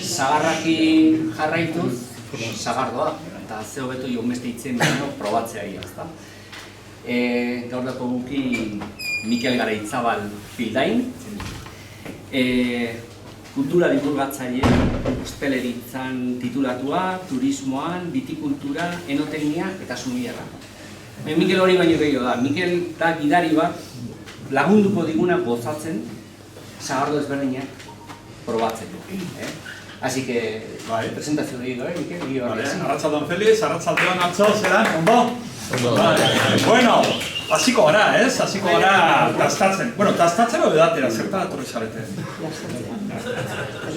Zagarrakin jarraituz, zagardoa, eta ze hobeto joan beste itzen probatzea ezta. Gaur dako guki Mikel Garaitzabal Pildain, kultura divulgatzaile, hosteleritzan titulatua, turismoan, vitikultura, enoteknia eta sumillarra. Mikel hori baino gehiago da, Mikel da gidari bat lagunduko diguna gozatzen, zagardo ezberdinak probatzeko. Así que, presentazio digo, Mikel? Arratzaldeon Feliz, arratzaldeon Atzo, zelan, ondo? Bueno, hasiko gara, ez? Hasiko gara tastatzen. Bueno, tastatzen hori datera, zertan atorri zarete?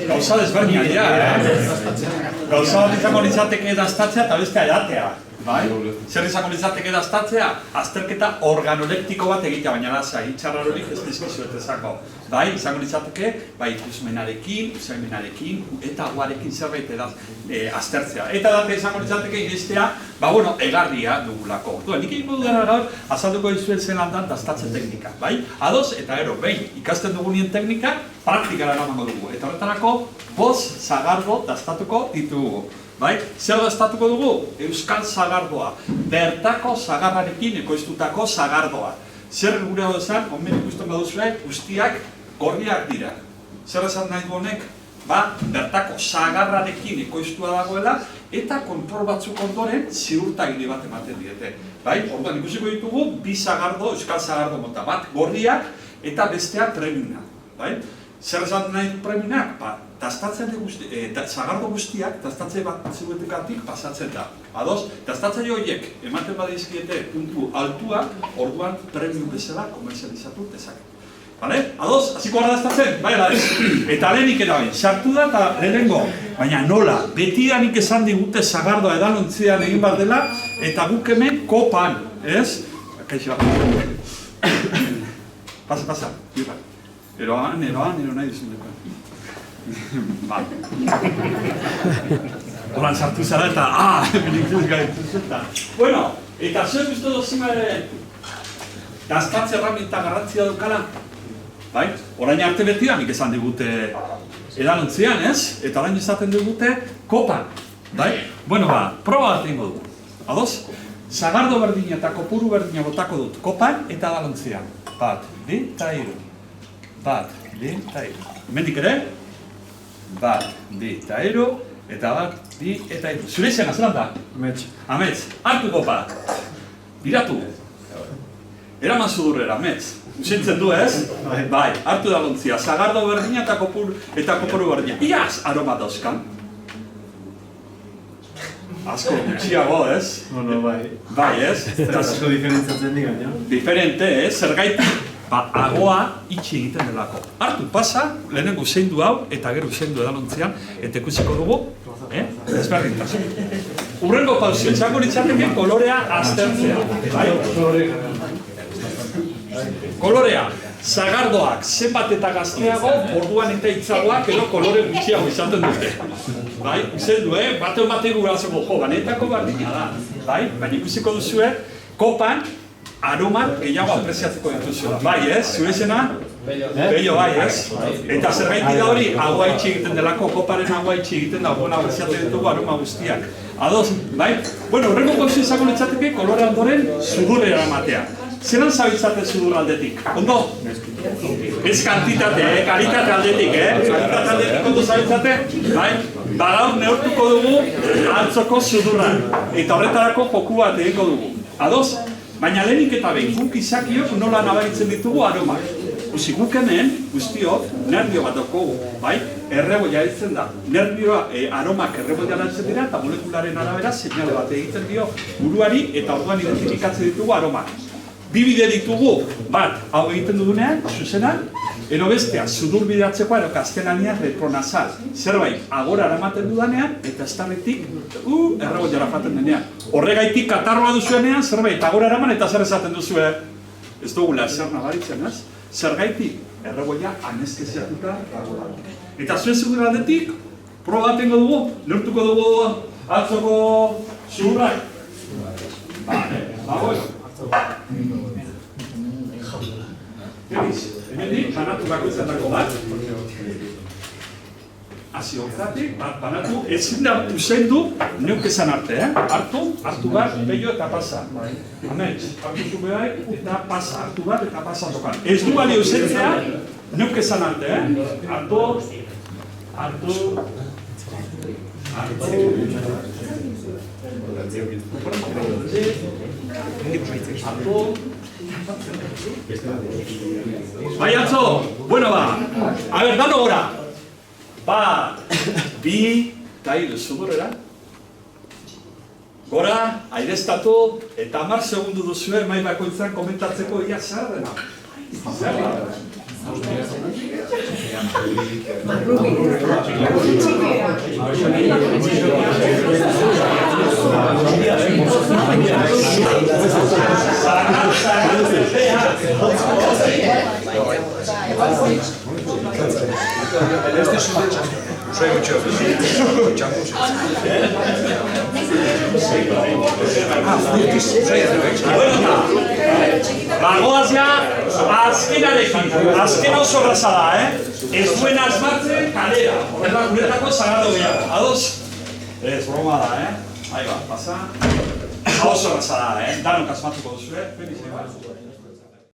Gauza desberdinak dira, Gauza bat izango litzateke dastatzea eta bestea jatea. Zer izango litzateke dastatzea? Azterketa organoleptiko bat egitea, baina lasa, itxarra horik ez dizkizuet ezako. Izango litzateke, ikusmenarekin, usaimenarekin, eta guarekin zerbait aztertzea. Eta date izango litzateke iristea, egarria dugulako. Nik egin dudana gaur, azalduko dizuet zen handan dastatze teknika. Ados eta ero, ikasten dugunien teknika, praktikara eramango dugu. Eta horretarako, 5 zagardo dastatuko ditugu. Zer dastatuko dugu? Euskal zagardoa. Bertako zagarrarekin ekoiztutako zagardoa. Zer gure hau esan, onmen ikusten baduzue, guztiak gorriak dira. Zer esan nahi du honek? Bertako zagarrarekin ekoiztua dagoela eta kontrol batzuk ondoren ziurtagiri bat ematen diete. Orduan ikusiko ditugu, 2 zagardo, euskal zagardo mota bat, gorriak eta bestea premiuna. Zer esan nahi du premiunak? Zagardo guztiak, dastatze bat ziruetekatik pasatzen da. Ados, dastatzaile horiek ematen badizkiete puntu altua, orduan premium bezala komerzializatu dezake. Ados, hasiko gara dastatzen? Eta lehenik erabain, sartu da eta lehenengo. Baina nola, betidanik esan digute zagardoa edalontzian egin bat dela, eta guk hemen kopan, ez? Kaixo, pasa, eroan nahi duzun dukan. Horan sartu zara eta, benikuz gaituz eta. Bueno, eta zer guztu dozima ere dastatze erraminta garrantzia dukala? Orain arte betidanik esan digute edalontzian, ez? Eta orain izaten digute kopan. Bueno, proba bat egingo dugu. Ados? Zagardo berdina eta kopuru berdina botako dut kopan eta edalontzian. 1, 2, eta 3. 1, 2, eta 3. Hemendik ere? 1, 2, eta 3. Eta 1, 2, eta 3. Zure izena, zelan da? Amets. Hartu kopa. Biratu. Eraman sudurrera, amets. Usintzen du, ez? Hartu edalontzia. Zagardo berdina eta kopuru berdina. Iaz aroma dauzkan. Asko gutxiago, ez? Ez? Eta asko diferentzatzen digan, ja? Diferente, ez? Zergaitik? Agoa itxi egiten delako. Hartu, pasa, lehenengo zeindu hau, eta gero zeindu edalontzian, eta ikusiko dugu, ezberdintasun. Urrengo pauzio, txango litzateke kolorea aztertzea. Kolorea, zagardoak zenbat eta gazteago, orduan eta itzagoak edo kolore gutxiago izaten dute. Izen du, bate guratzeko banetako berdina da. Baina ikusiko duzue, kopan, aromak gehiago apreziatzeko dituzuela. Ez? Zure izena? Bello, ez? Eta zergaiti da hori, agua itxi egiten delako, koparen agua itxi egiten da, orduan apreziatzen ditugu aroma guztiak. Ados, Bueno, horrengo gauzi izango litzateke, kolore ondoren sudurera ematea. Zeran zabiltzate sudur aldetik? Ondo? Ez kantitate, kalitate aldetik, Kalitate aldetik ondo zabiltzate? Gaur neurtuko dugu antzoko sudurra. Eta horretarako joku bat egingo dugu. Ados? Baina lehenik eta behin, guk izakiok nola nabaritzen ditugu aromak. Guk hemen, guztiok, nervio bat daukogu, erreboia ditzen da. Nervioa, aromak erreboia lantzen dira eta molekularen arabera seinale bat egiten dio buruari eta orduan identifikatzen ditugu aromak. 2 bide ditugu, hau egiten dugunean, zuzenan, ero bestea, sudur bidatzeko ero gaztelania retronasal. Zerbait, agora eramaten dudanean, eta estarretik, erreboia rafaten denean. Horregaitik katarroa duzuenean, zerbait, agora eraman eta zer esaten duzue. Ez dugula, zer nabaritzen, ez? Zergaitik, erreboia anesteziatuta dagoela. Eta zuen segur aldetik, proba batengo dugu, neurtuko dugu Atzoko zuhurrak? Vale, bueno. Feliz, hemendik banatu bakoitzatako bat. Hasi horretatik, banatu, ezin da usaindu neuk esan arte, hartu bat, bello eta pasa. Amets, hartu zu behar eta pasa, hartu bat eta pasa tokan. Ez du balio usaintzea neuk esan arte, hartu, bai atzo, bueno ba, a ver, dano gora. Bat, bi, eta hiru, zugurera. Gora, aireztatu, eta 10 segundu duzue mai bakoitzak komentatzeko ia zer dena. Bagoaz ja, azkenarekin, azken oso erraza da, ez duen asmatzen kalera, horrela guretako sagardo gehiago, ados? Ez, broma da, Ahí va, pasa. Oso erraza da, danok asmatuko duzue,